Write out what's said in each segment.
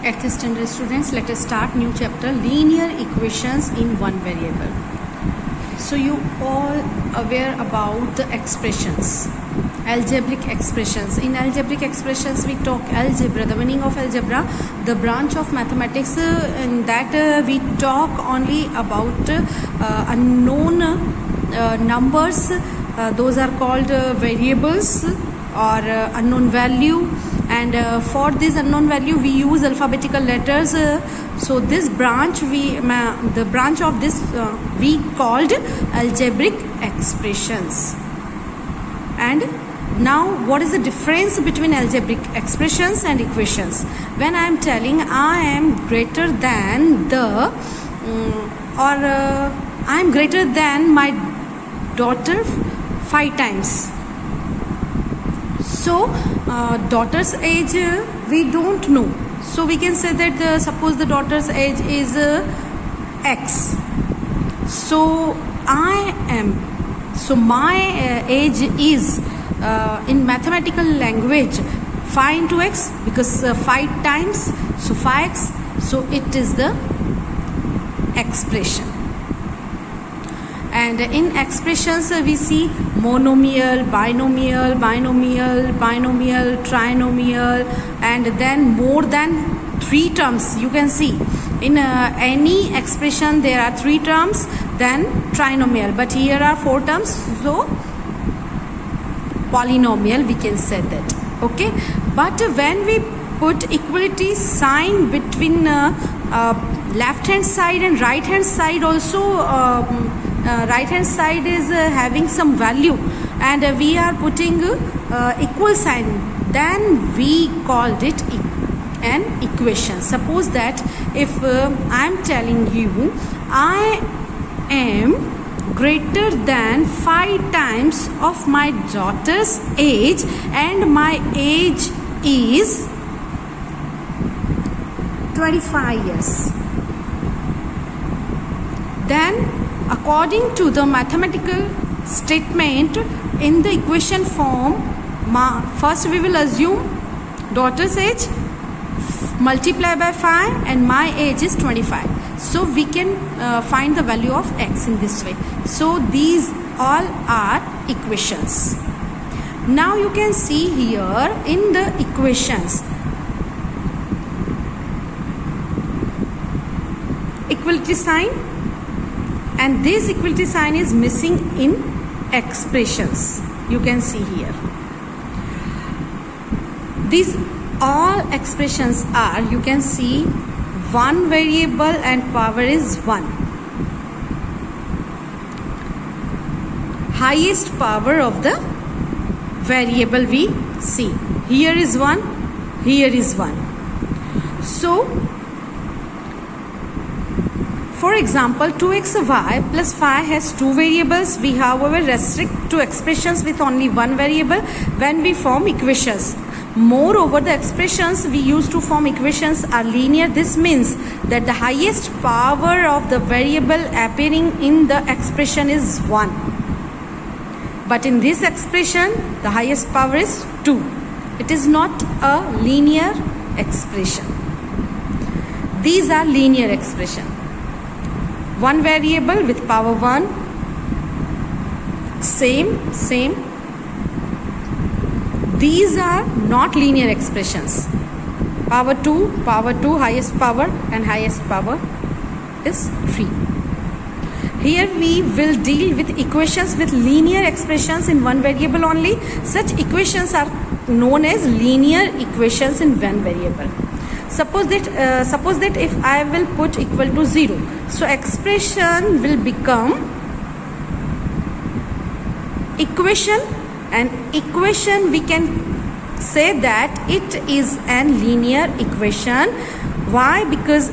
8th standard students, let us start new chapter, linear equations in one variable. So you all aware about the expressions, algebraic expressions. In algebraic expressions we talk algebra, the meaning of algebra, the branch of mathematics, in that we talk only about unknown numbers, those are called variables or unknown value, and for this unknown value we use alphabetical letters. So this branch the branch of this we called algebraic expressions. And now what is the difference between algebraic expressions and equations? When I am telling I am greater than the I am greater than my daughter 5 times. So daughter's age we don't know, so we can say that suppose the daughter's age is X. So my age is in mathematical language 5 into X, because 5 times, so 5X, so it is the expression. And in expressions we see monomial, binomial, trinomial, and then more than 3 terms. You can see in any expression there are 3 terms, then trinomial, but here are 4 terms, so polynomial we can say that. Okay, but when we put equality sign between left hand side and right hand side also, right hand side is having some value and we are putting equal sign, then we called it an equation. Suppose that if I am telling you I am greater than 5 times of my daughter's age and my age is 25 years, then according to the mathematical statement in the equation form, first we will assume daughter's age multiply by 5 and my age is 25. So we can find the value of X in this way. So these all are equations. Now you can see here in the equations equality sign, and this equality sign is missing in expressions. You can see here these all expressions are, you can see, one variable and power is 1. Highest power of the variable we see. Here is 1, here is 1. So for example, 2xy plus 5 has 2 variables. We however restrict to expressions with only 1 variable when we form equations. Moreover, the expressions we use to form equations are linear. This means that the highest power of the variable appearing in the expression is 1. But in this expression, the highest power is 2. It is not a linear expression. These are linear expressions. 1 variable with power 1, same. These are not linear expressions. Power 2, highest power, and highest power is 3. Here we will deal with equations with linear expressions in 1 variable only. Such equations are known as linear equations in 1 variable. Suppose that if I will put equal to 0, so expression will become equation, and equation we can say that it is an linear equation. Why? Because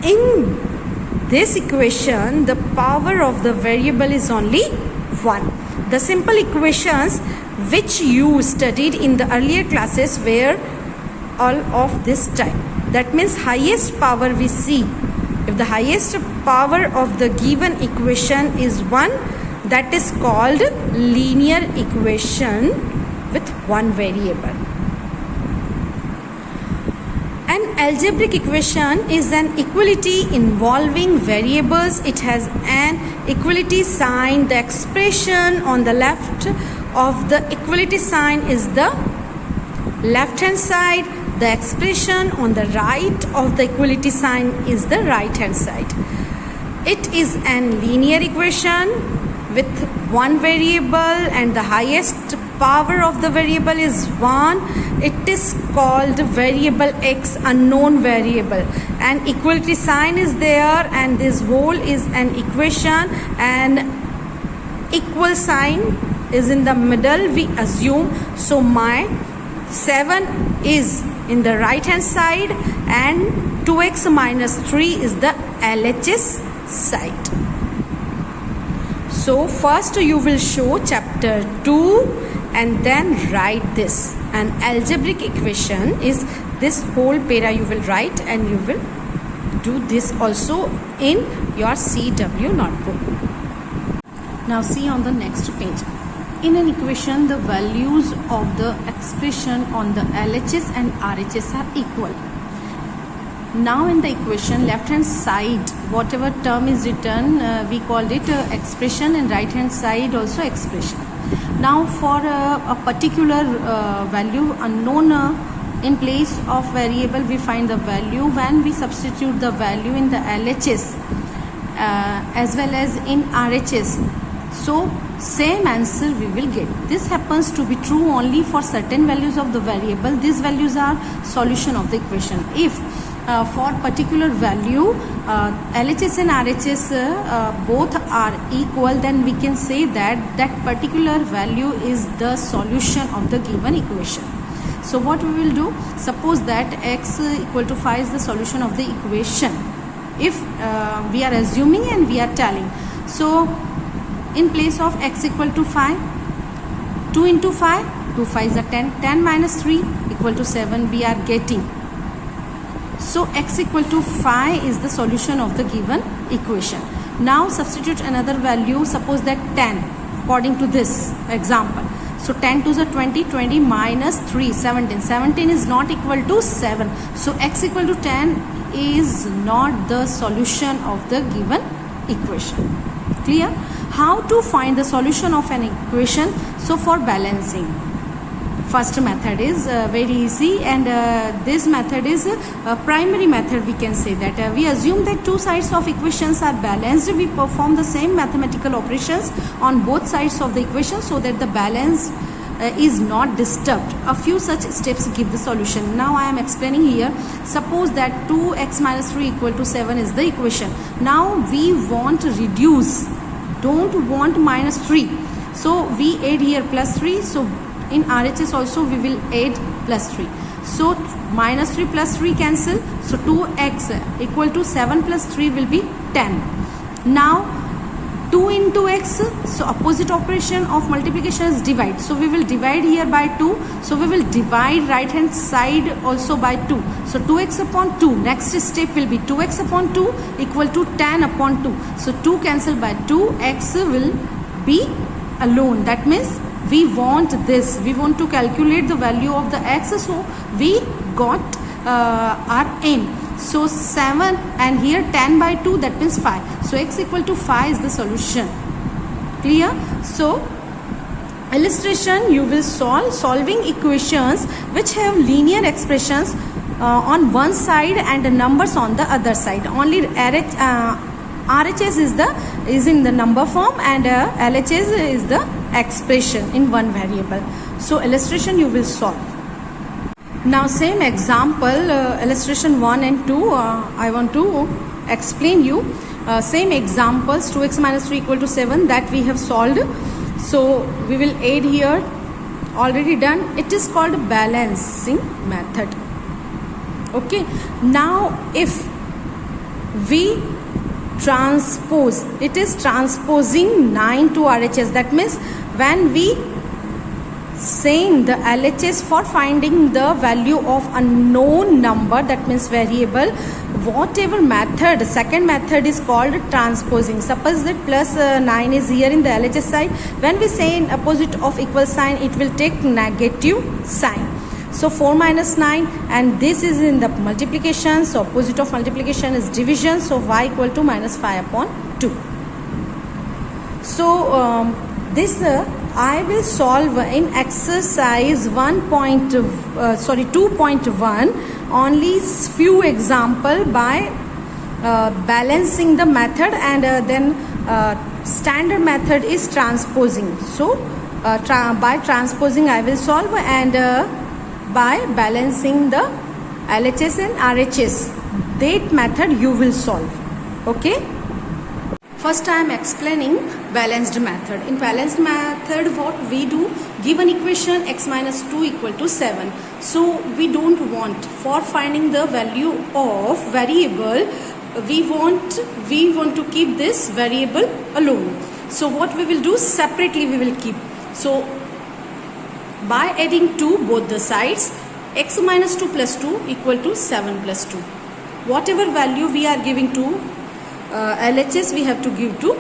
in this equation the power of the variable is only 1. The simple equations which you studied in the earlier classes were all of this type. That means highest power we see. If the highest power of the given equation is 1, that is called linear equation with 1 variable. An algebraic equation is an equality involving variables. It has an equality sign. The expression on the left of the equality sign is the left hand side. The expression on the right of the equality sign is the right hand side. It is an linear equation with one variable and the highest power of the variable is 1. It is called variable x, unknown variable, and equality sign is there, and this whole is an equation, and equal sign is in the middle, we assume. So my 7 is in the right hand side and 2x minus 3 is the LHS side. So first you will show chapter 2 and then write this. An algebraic equation is this whole para you will write, and you will do this also in your CW notebook. Now see on the next page. In an equation, the values of the expression on the LHS and RHS are equal. Now in the equation, left hand side, whatever term is written, we called it expression, and right hand side also expression. Now for a particular value unknown, in place of variable we find the value. When we substitute the value in the LHS as well as in RHS, so same answer we will get. This happens to be true only for certain values of the variable. These values are solution of the equation. If for particular value LHS and RHS both are equal, then we can say that that particular value is the solution of the given equation. So what we will do, suppose that x equal to 5 is the solution of the equation. If we are assuming and we are telling, so in place of x equal to 5, 2 into 5, 2 5 is 10, 10 minus 3 equal to 7 we are getting. So x equal to 5 is the solution of the given equation. Now substitute another value, suppose that 10 according to this example. So 10 to the 20, 20 minus 3, 17. 17 is not equal to 7. So x equal to 10 is not the solution of the given equation. Clear? How to find the solution of an equation? So for balancing, first method is very easy, and this method is a primary method. We can say that we assume that two sides of equations are balanced. We perform the same mathematical operations on both sides of the equation so that the balance is not disturbed. A few such steps give the solution. Now I am explaining here. Suppose that 2x minus 3 equal to 7 is the equation. Now we want to reduce, don't want minus 3. So we add here plus 3. So in RHS also we will add plus 3. So minus 3 plus 3 cancel. So 2x equal to 7 plus 3 will be 10. Now 2 into x, so opposite operation of multiplication is divide. So we will divide here by 2. So we will divide right hand side also by 2. So 2x upon 2. Next step will be 2x upon 2 equal to 10 upon 2. So 2 cancel by 2. X will be alone. That means we want this. We want to calculate the value of the x. So we got our aim. So 7 and here 10 by 2, that means 5. So x equal to 5 is the solution. Clear? So illustration, you will solving equations which have linear expressions on one side and the numbers on the other side. Only RHS is in the number form, and LHS is the expression in one variable. So illustration you will solve. Now same example, illustration 1 and 2, I want to explain you. Same examples, 2x minus 3 equal to 7, that we have solved. So we will add here, already done. It is called balancing method. Okay. Now if we transpose, it is transposing 9 to RHS. That means when we saying the LHS for finding the value of unknown number, that means variable, whatever method, second method is called transposing. Suppose that plus 9 is here in the LHS side. When we say in opposite of equal sign, it will take negative sign. So 4 minus 9, and this is in the multiplication, so opposite of multiplication is division, so y equal to minus 5 upon 2. So this I will solve in exercise 2.1 only few example by balancing the method, and then standard method is transposing. So by transposing I will solve, and by balancing the LHS and RHS, that method you will solve. Okay. First I am explaining balanced method. In balanced method what we do, given equation x minus 2 equal to 7. So we don't want, for finding the value of variable, we want to keep this variable alone. So what we will do, separately we will keep. So by adding 2 both the sides, x minus 2 plus 2 equal to 7 plus 2. Whatever value we are giving to LHS, we have to give to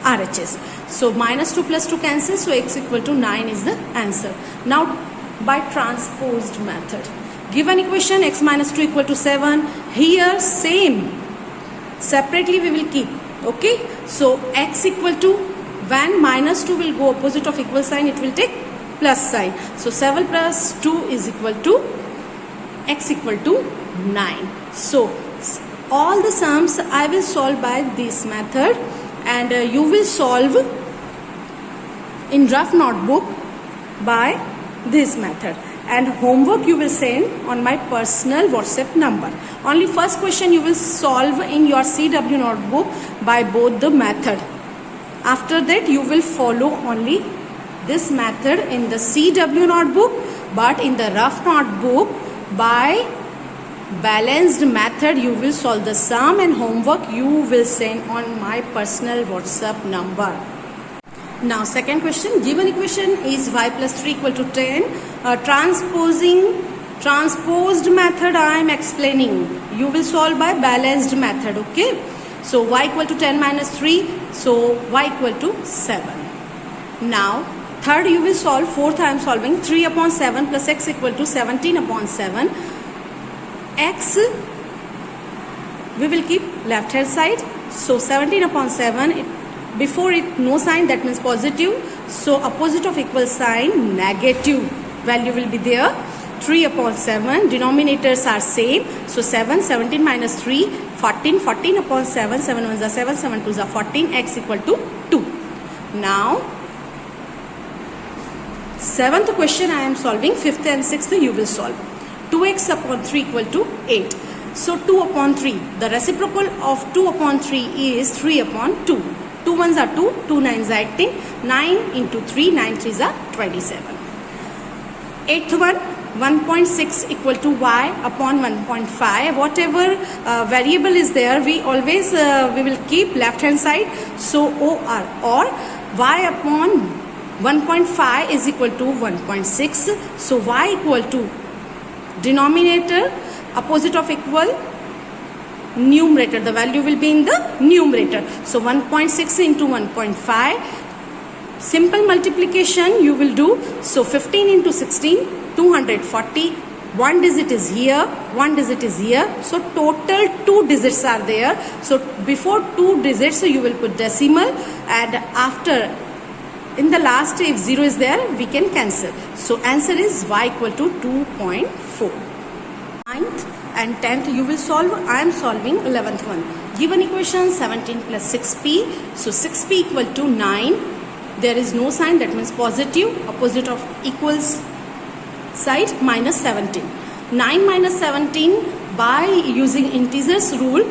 RHS. So minus 2 plus 2 cancels, so x equal to 9 is the answer. Now by transposed method, given equation x minus 2 equal to 7, here same, separately we will keep. Okay, so x equal to, when minus 2 will go opposite of equal sign, it will take plus sign. So 7 plus 2 is equal to x equal to 9. So all the sums I will solve by this method, and you will solve in rough notebook by this method, and homework you will send on my personal WhatsApp number. Only first question you will solve in your CW notebook by both the method. After that you will follow only this method in the CW notebook, but in the rough notebook by balanced method you will solve the sum, and homework you will send on my personal WhatsApp number. Now second question, given equation is y plus 3 equal to 10. Transposed method I am explaining. You will solve by balanced method. Okay. So y equal to 10 minus 3. So y equal to 7. Now third you will solve. Fourth I am solving 3 upon 7 plus x equal to 17 upon 7. X we will keep left hand side. So 17 upon 7, before it no sign, that means positive. So opposite of equal sign, negative value will be there. 3 upon 7, denominators are same. So 7, 17 minus 3, 14, 14 upon 7, 7 1s are 7, 7 2s are 14, x equal to 2. Now seventh question I am solving, fifth and sixth you will solve. 2x upon 3 equal to 8. So 2 upon 3, the reciprocal of 2 upon 3 is 3 upon 2. 2 1s are 2, 2 9s are 18, 9 into 3, 9 3s are 27. Eighth one, 1.6 equal to y upon 1.5. Whatever variable is there, we always we will keep left hand side. So or y upon 1.5 is equal to 1.6. So y equal to denominator, opposite of equal, numerator, the value will be in the numerator. So 1.6 into 1.5, simple multiplication you will do. So 15 into 16, 240. One digit is here, one digit is here. So total 2 digits are there. So before 2 digits you will put decimal, and after, in the last, if 0 is there, we can cancel. So answer is y equal to 2.4. 9th and 10th you will solve. I am solving 11th one. Given equation 17 plus 6p. So 6p equal to 9. There is no sign, that means positive. Opposite of equals side, minus 17. 9 minus 17, by using integers rule,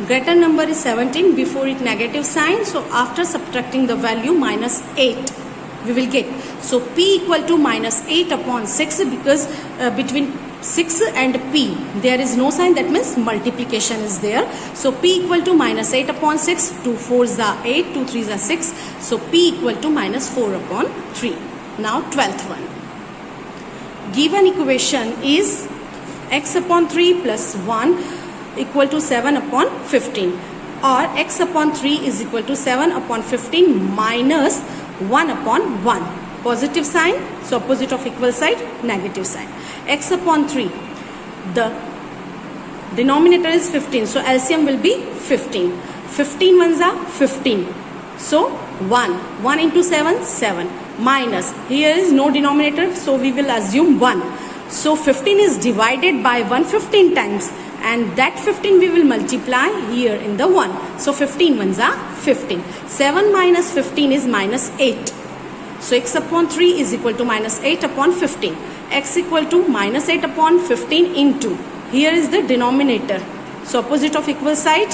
greater number is 17, before it negative sign. So after subtracting the value minus 8 we will get. So p equal to minus 8 upon 6, because between 6 and p there is no sign, that means multiplication is there. So p equal to minus 8 upon 6, 2 4s are 8, 2 3s are 6. So p equal to minus 4 upon 3. Now 12th one. Given equation is x upon 3 plus 1 equal to 7 upon 15, or x upon 3 is equal to 7 upon 15 minus 1 upon 1. Positive sign, so opposite of equal side, negative sign. x upon 3. The denominator is 15, so LCM will be 15. 15 ones are 15, so 1 into 7, 7, minus, here is no denominator, so we will assume 1. So 15 is divided by 1 15 times, and that 15 we will multiply here in the 1. So 15 ones are 15. 7 minus 15 is minus 8. So x upon 3 is equal to minus 8 upon 15. X equal to minus 8 upon 15 into, here is the denominator. So opposite of equal side,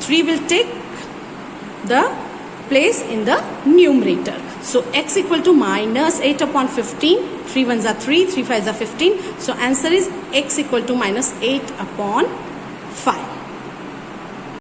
3 will take the place in the numerator. So x equal to minus 8 upon 15. 3 ones are 3, 3 5s are 15. So answer is x equal to minus 8 upon 5.